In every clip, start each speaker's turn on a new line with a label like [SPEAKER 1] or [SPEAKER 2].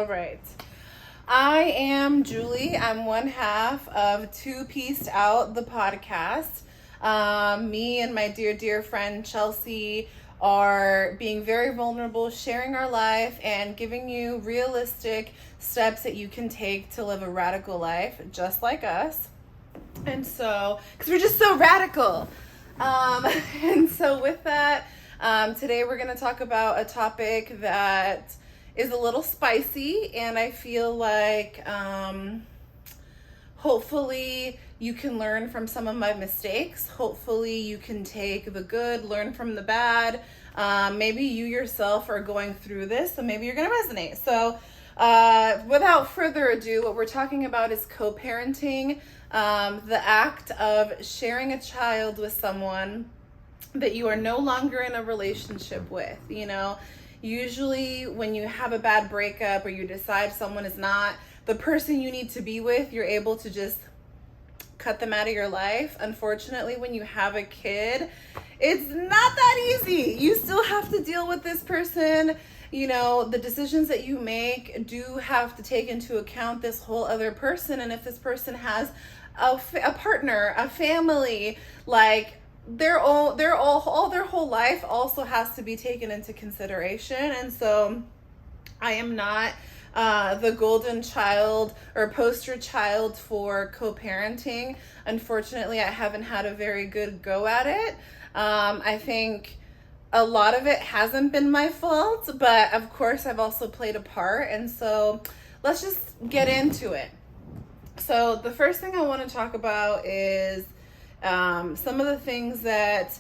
[SPEAKER 1] All right. I am Julie. I'm one half of Two Pieced Out, the podcast. Me and my dear friend Chelsea are being very vulnerable, sharing our life, and giving you realistic steps that you can take to live a radical life, just like us. And so, because we're just so radical. And so with that, today we're going to talk about a topic that is a little spicy, and I feel like hopefully you can learn from some of my mistakes. Hopefully you can take the good, learn from the bad. Maybe you yourself are going through this, so maybe you're going to resonate. So without further ado, what we're talking about is co-parenting, the act of sharing a child with someone that you are no longer in a relationship with. You know, usually when you have a bad breakup or you decide someone is not the person you need to be with, you're able to just cut them out of your life. Unfortunately, when you have a kid, it's not that easy. You still have to deal with this person. You know, the decisions that you make do have to take into account this whole other person. And if this person has a partner, a family, like their whole life also has to be taken into consideration. And so I am not the golden child or poster child for co-parenting. Unfortunately, I haven't had a very good go at it. I think a lot of it hasn't been my fault, but of course I've also played a part. And so let's just get into it. So the first thing I want to talk about is some of the things that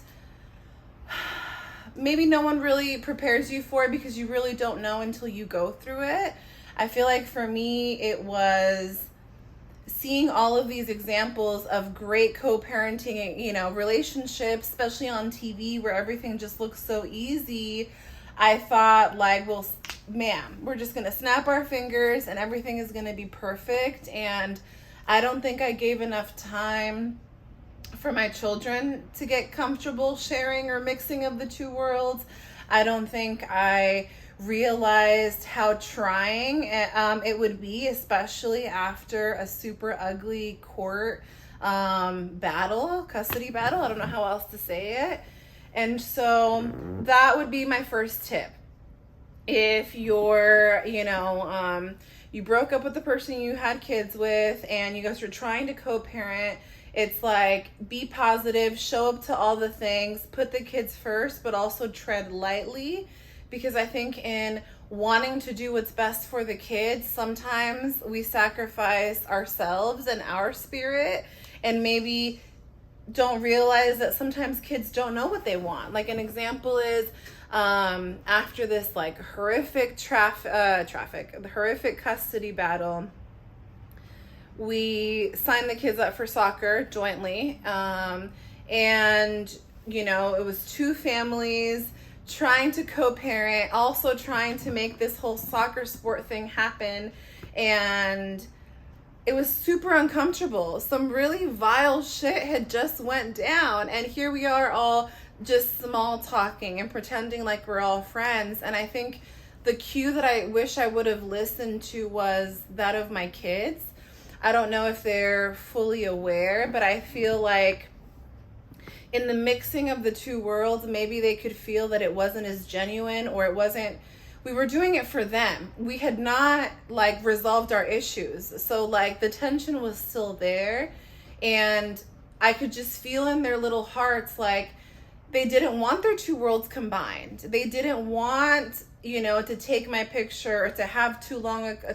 [SPEAKER 1] maybe no one really prepares you for because you really don't know until you go through it. I feel like for me, it was seeing all of these examples of great co-parenting, you know, relationships, especially on TV where everything just looks so easy. I thought like, well, man, we're just going to snap our fingers and everything is going to be perfect. And I don't think I gave enough time for my children to get comfortable sharing or mixing of the two worlds. I don't think I realized how trying it would be, especially after a super ugly court custody battle. I don't know how else to say it. And so that would be my first tip. If you're, you broke up with the person you had kids with and you guys are trying to co-parent, it's like, be positive, show up to all the things, put the kids first, but also tread lightly. Because I think in wanting to do what's best for the kids, sometimes we sacrifice ourselves and our spirit and maybe don't realize that sometimes kids don't know what they want. Like an example is after this like horrific horrific custody battle, we signed the kids up for soccer jointly. And, you know, it was two families trying to co-parent, also trying to make this whole soccer sport thing happen. And it was super uncomfortable. Some really vile shit had just went down. And here we are all just small talking and pretending like we're all friends. And I think the cue that I wish I would have listened to was that of my kids. I don't know if they're fully aware, but I feel like in the mixing of the two worlds, maybe they could feel that it wasn't as genuine, or we were doing it for them. We had not like resolved our issues. So like the tension was still there, and I could just feel in their little hearts, like they didn't want their two worlds combined. They didn't want, to take my picture or to have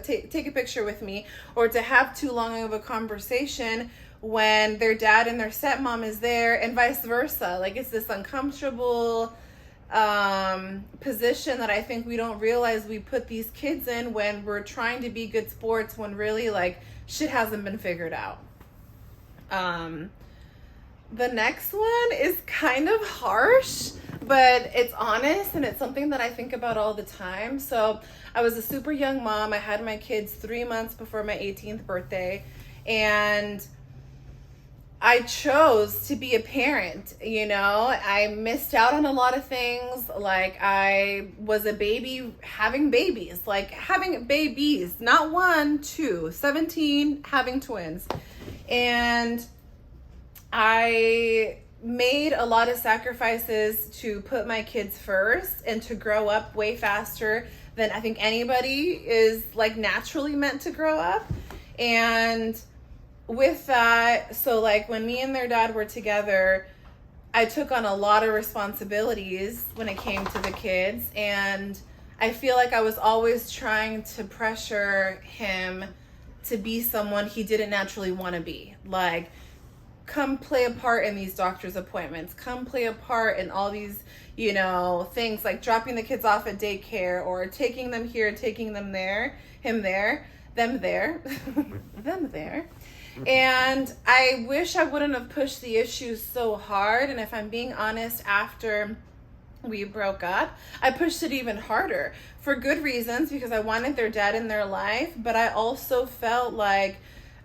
[SPEAKER 1] take a picture with me, or to have too long of a conversation when their dad and their stepmom is there, and vice versa. Like it's this uncomfortable position that I think we don't realize we put these kids in when we're trying to be good sports, when really like shit hasn't been figured out. The next one is kind of harsh, but it's honest, and it's something that I think about all the time. So I was a super young mom. I had my kids 3 months before my 18th birthday, and I chose to be a parent, you know. I missed out on a lot of things. Like, I was a baby having babies, not 1, 2, 17, having twins. And I made a lot of sacrifices to put my kids first and to grow up way faster than I think anybody is like naturally meant to grow up. And with that, so like when me and their dad were together, I took on a lot of responsibilities when it came to the kids, and I feel like I was always trying to pressure him to be someone he didn't naturally want to be. Like, come play a part in these doctor's appointments, come play a part in all these, you know, things like dropping the kids off at daycare or taking them here, taking them there, him there, them there, them there. And I wish I wouldn't have pushed the issues so hard. And if I'm being honest, after we broke up, I pushed it even harder for good reasons, because I wanted their dad in their life. But I also felt like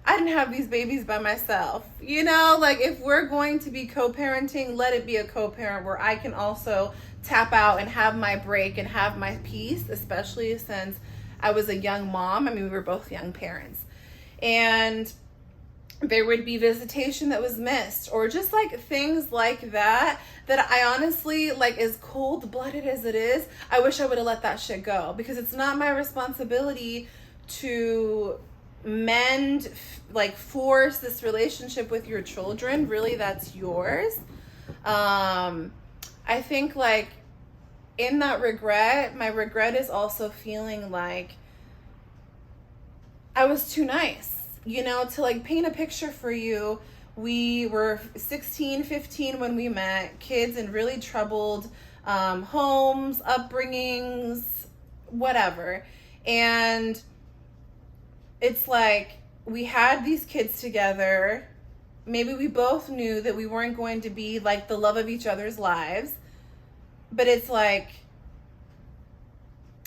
[SPEAKER 1] I didn't have these babies by myself. You know, like, if we're going to be co-parenting, let it be a co-parent where I can also tap out and have my break and have my peace, especially since I was a young mom. I mean, we were both young parents. And there would be visitation that was missed, or just like things like that I honestly, like, as cold-blooded as it is, I wish I would have let that shit go, because it's not my responsibility to mend, like, force this relationship with your children. Really, that's yours. I think, like, in that regret, my regret is also feeling like I was too nice. You know, to like paint a picture for you, we were 16, 15 when we met, kids in really troubled homes, upbringings, whatever. And it's like, we had these kids together. Maybe we both knew that we weren't going to be like the love of each other's lives. But it's like,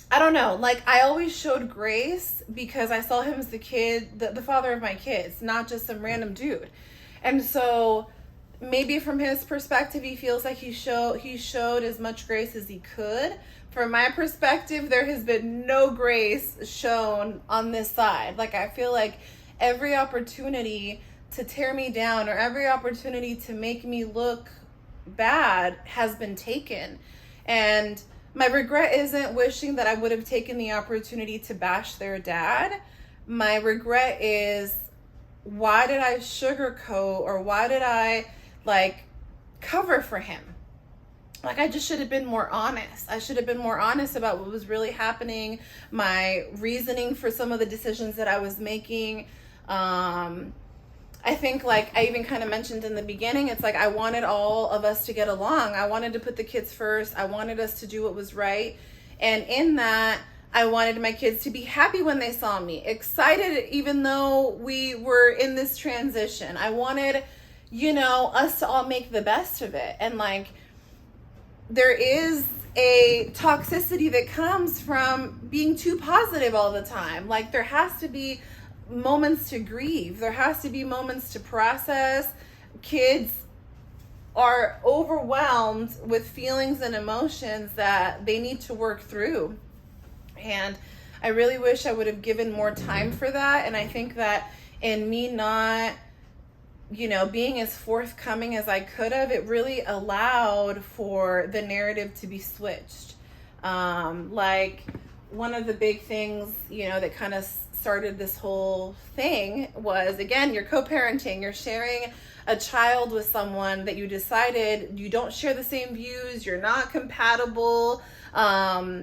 [SPEAKER 1] I don't know, like, I always showed grace because I saw him as the father of my kids, not just some random dude. And so maybe from his perspective, he feels like he showed as much grace as he could. From my perspective, there has been no grace shown on this side. Like, I feel like every opportunity to tear me down or every opportunity to make me look bad has been taken. And my regret isn't wishing that I would have taken the opportunity to bash their dad. My regret is, why did I sugarcoat, or why did I like cover for him? Like, I just should have been more honest. I should have been more honest about what was really happening, my reasoning for some of the decisions that I was making. I think, like I even kind of mentioned in the beginning, it's like I wanted all of us to get along. I wanted to put the kids first. I wanted us to do what was right. And in that, I wanted my kids to be happy when they saw me, excited even though we were in this transition. I wanted, you know, us to all make the best of it. And like, there is a toxicity that comes from being too positive all the time. Like, there has to be moments to grieve. There has to be moments to process. Kids are overwhelmed with feelings and emotions that they need to work through. And I really wish I would have given more time for that. And I think that in me not, you know, being as forthcoming as I could have, it really allowed for the narrative to be switched. Like, one of the big things, you know, that kind of started this whole thing was, again, you're co-parenting, you're sharing a child with someone that you decided you don't share the same views, you're not compatible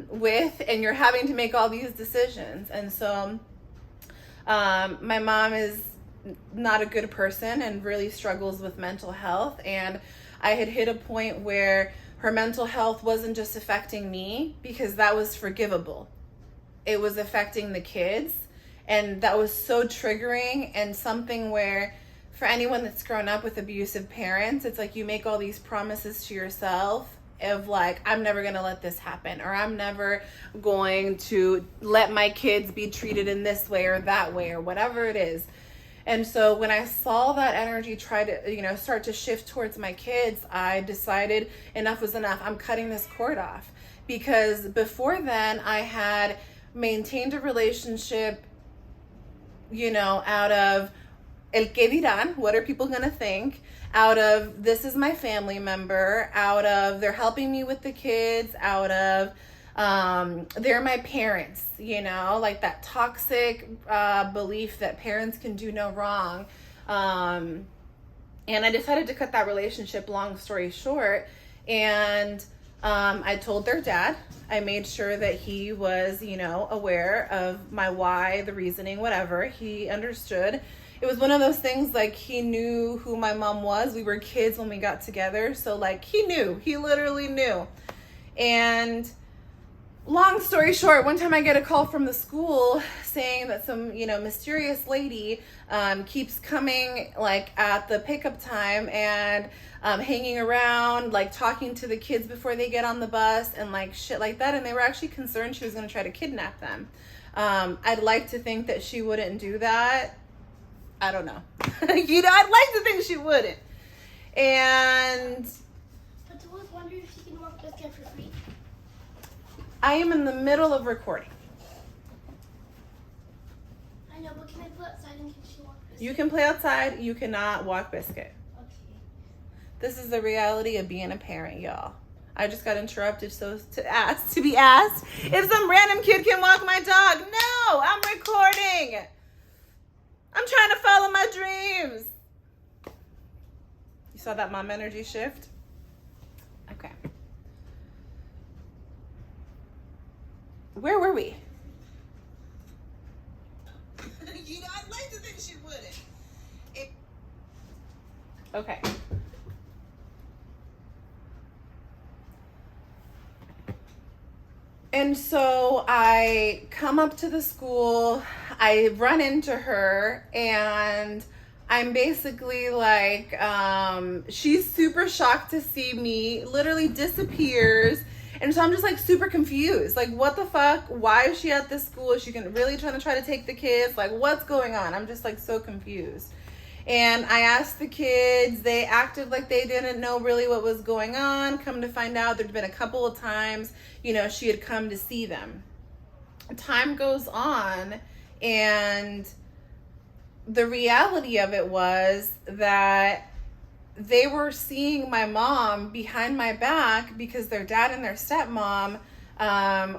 [SPEAKER 1] with, and you're having to make all these decisions. And so my mom is not a good person and really struggles with mental health, and I had hit a point where her mental health wasn't just affecting me, because that was forgivable. It was affecting the kids. And that was so triggering, and something where, for anyone that's grown up with abusive parents, it's like you make all these promises to yourself of like, I'm never going to let this happen, or I'm never going to let my kids be treated in this way or that way or whatever it is. And so when I saw that energy try to, start to shift towards my kids, I decided enough was enough. I'm cutting this cord off. Because before then, I had maintained a relationship, out of el que dirán, what are people going to think? Out of this is my family member, out of they're helping me with the kids, out of they're my parents, like that toxic belief that parents can do no wrong. And I decided to cut that relationship, long story short. And I told their dad. I made sure that he was, aware of my why, the reasoning, whatever. He understood. It was one of those things, like, he knew who my mom was. We were kids when we got together. So, like, he knew. He literally knew. And long story short, one time I get a call from the school saying that some, mysterious lady keeps coming, like, at the pickup time and hanging around, like, talking to the kids before they get on the bus and, like, shit like that. And they were actually concerned she was going to try to kidnap them. I'd like to think that she wouldn't do that. I don't know. I'd like to think she wouldn't. And
[SPEAKER 2] But I was wondering if you can walk this kid for free.
[SPEAKER 1] I am in the middle of recording.
[SPEAKER 2] I know, but can I play outside and can she walk this?
[SPEAKER 1] You can play outside. You cannot walk Biscuit.
[SPEAKER 2] Okay.
[SPEAKER 1] This is the reality of being a parent, y'all. I just got interrupted to be asked if some random kid can walk my dog. No, I'm recording. I'm trying to follow my dreams. You saw that mom energy shift? Okay. Where were we? I'd like to think she wouldn't. Okay. And so I come up to the school, I run into her, and I'm basically like, she's super shocked to see me, literally disappears. And so I'm just like super confused. Like, what the fuck? Why is she at this school? Is she really trying to take the kids? Like, what's going on? I'm just like so confused. And I asked the kids, they acted like they didn't know really what was going on. Come to find out, there'd been a couple of times, she had come to see them. Time goes on, and the reality of it was that they were seeing my mom behind my back because their dad and their stepmom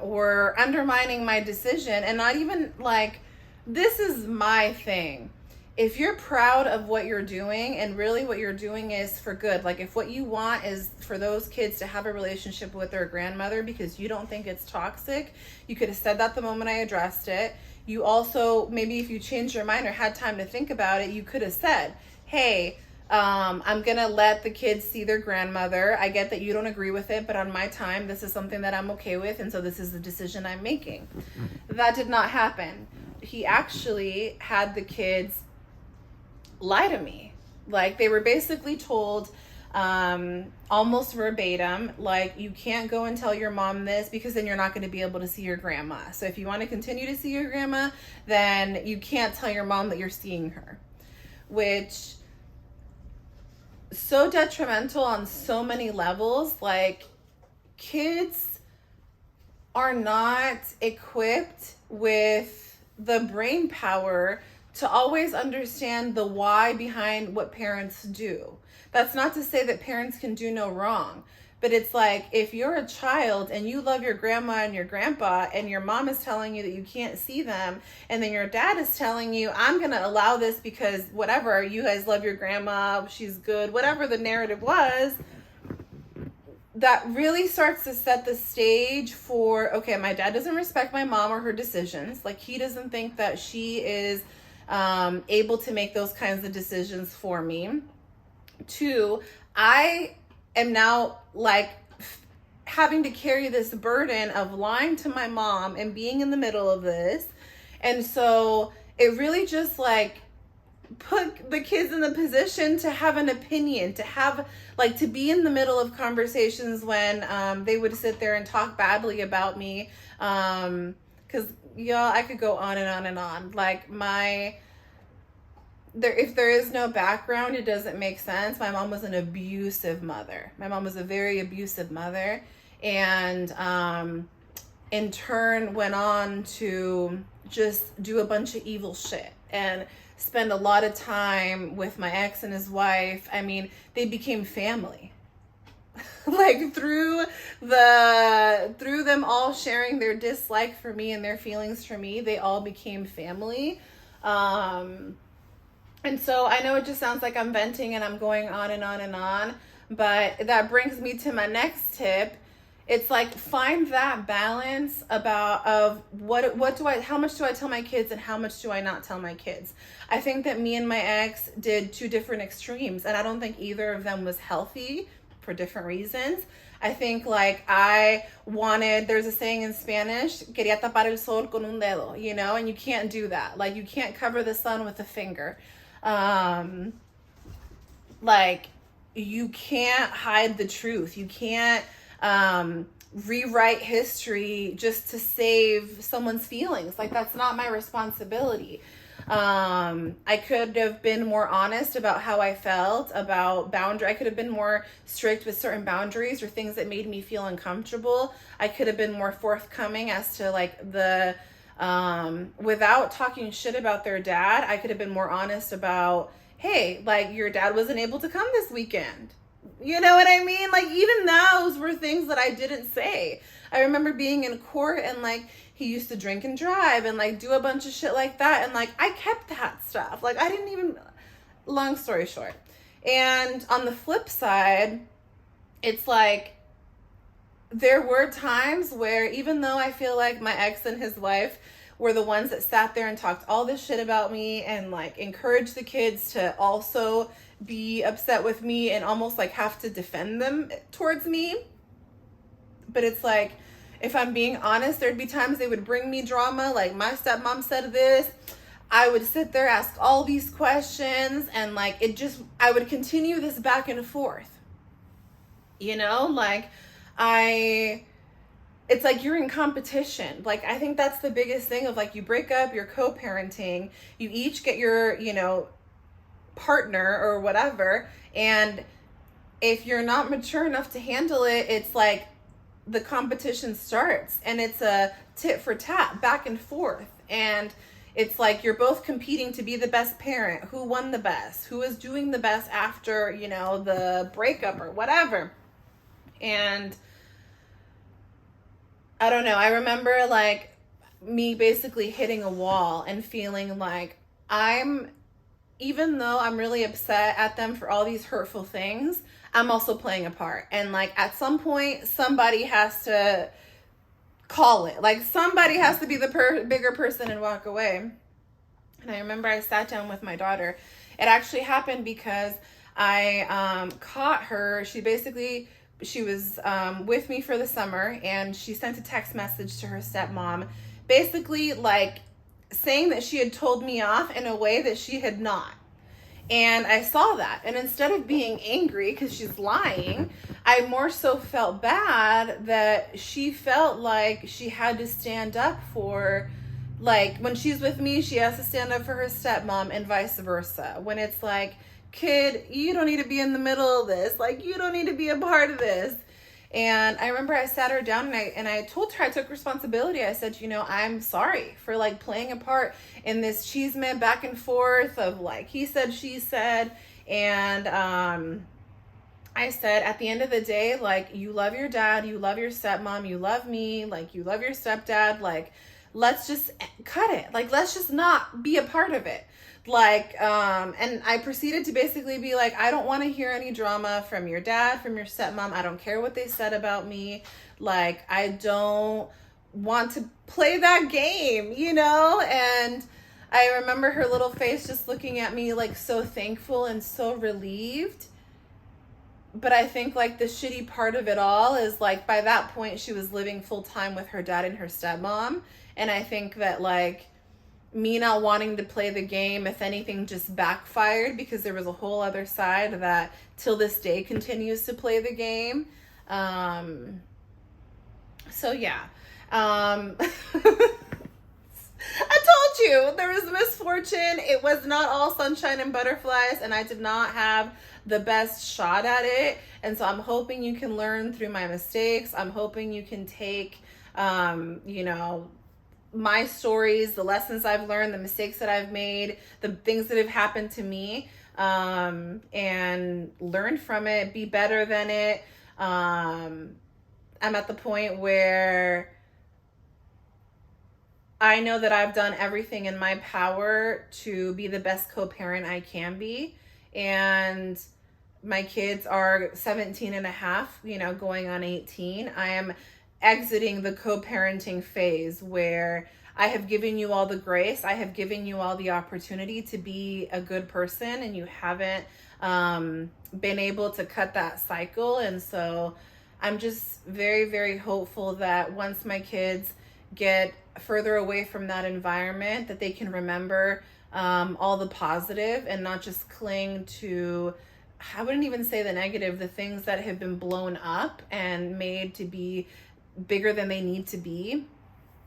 [SPEAKER 1] were undermining my decision. And not even like, this is my thing. If you're proud of what you're doing and really what you're doing is for good, like if what you want is for those kids to have a relationship with their grandmother because you don't think it's toxic, you could have said that the moment I addressed it. You also, maybe if you changed your mind or had time to think about it, you could have said, hey, I'm going to let the kids see their grandmother. I get that you don't agree with it, but on my time, this is something that I'm okay with. And so this is the decision I'm making. That did not happen. He actually had the kids lie to me. Like, they were basically told almost verbatim, like, you can't go and tell your mom this because then you're not going to be able to see your grandma. So if you want to continue to see your grandma, then you can't tell your mom that you're seeing her, which so detrimental on so many levels. Like, kids are not equipped with the brain power to always understand the why behind what parents do. That's not to say that parents can do no wrong, but it's like, if you're a child and you love your grandma and your grandpa and your mom is telling you that you can't see them, and then your dad is telling you, I'm gonna allow this because whatever, you guys love your grandma, she's good, whatever the narrative was, that really starts to set the stage for, okay, my dad doesn't respect my mom or her decisions. Like, he doesn't think that she is able to make those kinds of decisions for me. 2, I am now like having to carry this burden of lying to my mom and being in the middle of this. And so it really just like put the kids in the position to have an opinion, to have like, to be in the middle of conversations when they would sit there and talk badly about me. Because y'all, I could go on and on and on. Like, my if there is no background, it doesn't make sense. My mom was an abusive mother. My mom was a very abusive mother, and in turn went on to just do a bunch of evil shit and spend a lot of time with my ex and his wife. I mean, they became family. Like through them all sharing their dislike for me and their feelings for me, they all became family. And so I know it just sounds like I'm venting and I'm going on and on and on, but that brings me to my next tip. It's like, find that balance of how much do I tell my kids and how much do I not tell my kids? I think that me and my ex did two different extremes, and I don't think either of them was healthy for different reasons. I think like there's a saying in Spanish, quería tapar el sol con un dedo, you know, and you can't do that. Like, you can't cover the sun with a finger. Like, you can't hide the truth. You can't rewrite history just to save someone's feelings. Like, that's not my responsibility. I could have been more honest about how I felt about boundary. I could have been more strict with certain boundaries or things that made me feel uncomfortable. I could have been more forthcoming as to like without talking shit about their dad. I could have been more honest about, hey, like, your dad wasn't able to come this weekend. You know what I mean? Like, even those were things that I didn't say. I remember being in court and like, he used to drink and drive and like do a bunch of shit like that. And like, I kept that stuff. Like, I didn't even, long story short. And on the flip side, it's like, there were times where even though I feel like my ex and his wife were the ones that sat there and talked all this shit about me and like encouraged the kids to also be upset with me and almost like have to defend them towards me. But it's like, if I'm being honest, there'd be times they would bring me drama. Like, my stepmom said this. I would sit there, ask all these questions, and like, I would continue this back and forth. You know, like, it's like you're in competition. Like, I think that's the biggest thing of like, you break up, you're co-parenting, you each get your, you know, partner or whatever. And if you're not mature enough to handle it, it's like the competition starts and it's a tit for tat back and forth. And it's like you're both competing to be the best parent. Who won the best? Who is doing the best after, you know, the breakup or whatever. And I don't know. I remember like me basically hitting a wall and feeling like even though I'm really upset at them for all these hurtful things, I'm also playing a part. And like, at some point, somebody has to call it. Like, somebody has to be the bigger person and walk away. And I remember I sat down with my daughter. It actually happened because I caught her. She was with me for the summer, and she sent a text message to her stepmom, basically like saying that she had told me off in a way that she had not. And I saw that. And instead of being angry because she's lying, I more so felt bad that she felt like she had to stand up for, like, when she's with me, she has to stand up for her stepmom and vice versa. When it's like, kid, you don't need to be in the middle of this. Like, you don't need to be a part of this. And I remember I sat her down and I told her, I took responsibility. I said, you know, I'm sorry for like playing a part in this chisme back and forth of like, he said, she said. And I said, at the end of the day, like, you love your dad, you love your stepmom, you love me, like, you love your stepdad. Like, let's just cut it. Like, let's just not be a part of it. Like, and I proceeded to basically be like, I don't want to hear any drama from your dad, from your stepmom. I don't care what they said about me. Like, I don't want to play that game, you know? And I remember her little face just looking at me like so thankful and so relieved. But I think like the shitty part of it all is like, by that point she was living full time with her dad and her stepmom. And I think that like, me not wanting to play the game, if anything, just backfired, because there was a whole other side that till this day continues to play the game. So yeah. I told you, there was misfortune. It was not all sunshine and butterflies, and I did not have the best shot at it. And so I'm hoping you can learn through my mistakes. I'm hoping you can take, my stories, the lessons I've learned, the mistakes that I've made, the things that have happened to me, and learn from it, be better than it. I'm at the point where I know that I've done everything in my power to be the best co-parent I can be. And my kids are 17 and a half, going on 18. I am exiting the co-parenting phase where I have given you all the grace. I have given you all the opportunity to be a good person, and you haven't been able to cut that cycle. And so I'm just very, very hopeful that once my kids get further away from that environment, that they can remember all the positive and not just cling to, I wouldn't even say the negative, the things that have been blown up and made to be bigger than they need to be.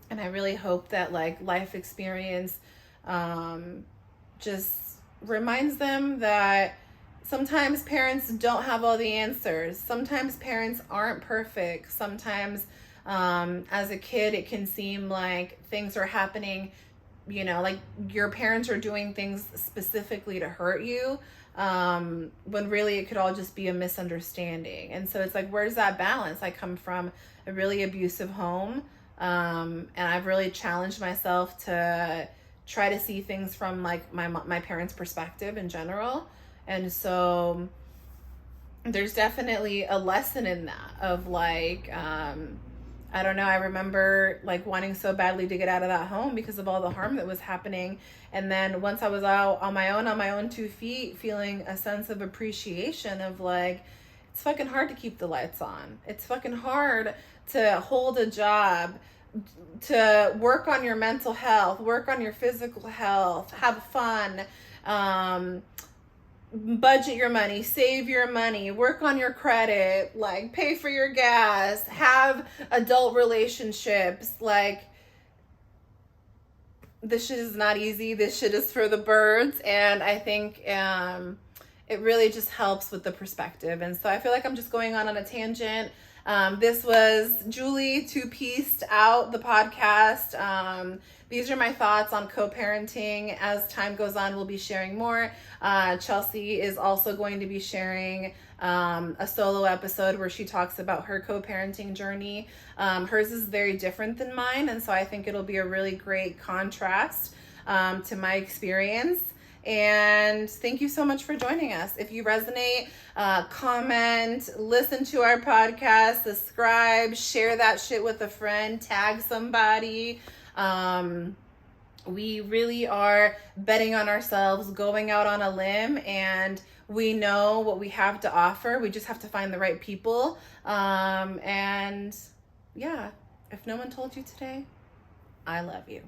[SPEAKER 1] And I really hope that life experience just reminds them that sometimes parents don't have all the answers. Sometimes parents aren't perfect. Sometimes as a kid, it can seem like things are happening, like your parents are doing things specifically to hurt you, when really it could all just be a misunderstanding. And so it's where's that balance? I come from a really abusive home, and I've really challenged myself to try to see things from my parents' perspective in general. And so there's definitely a lesson in that of I don't know, I remember wanting so badly to get out of that home because of all the harm that was happening. And then once I was out on my own 2 feet, feeling a sense of appreciation of it's fucking hard to keep the lights on. It's fucking hard to hold a job, to work on your mental health, work on your physical health, have fun, budget your money, save your money, work on your credit, pay for your gas, have adult relationships. This shit is not easy. This shit is for the birds. And I think it really just helps with the perspective. And so I feel like I'm just going on a tangent. This was Julie two-pieced out the podcast. These are my thoughts on co-parenting. As time goes on, we'll be sharing more. Chelsea is also going to be sharing a solo episode where she talks about her co-parenting journey. Hers is very different than mine, and so I think it'll be a really great contrast to my experience. And thank you so much for joining us. If you resonate, comment, listen to our podcast, subscribe, share that shit with a friend, tag somebody. We really are betting on ourselves, going out on a limb, and we know what we have to offer. We just have to find the right people. And yeah, if no one told you today, I love you.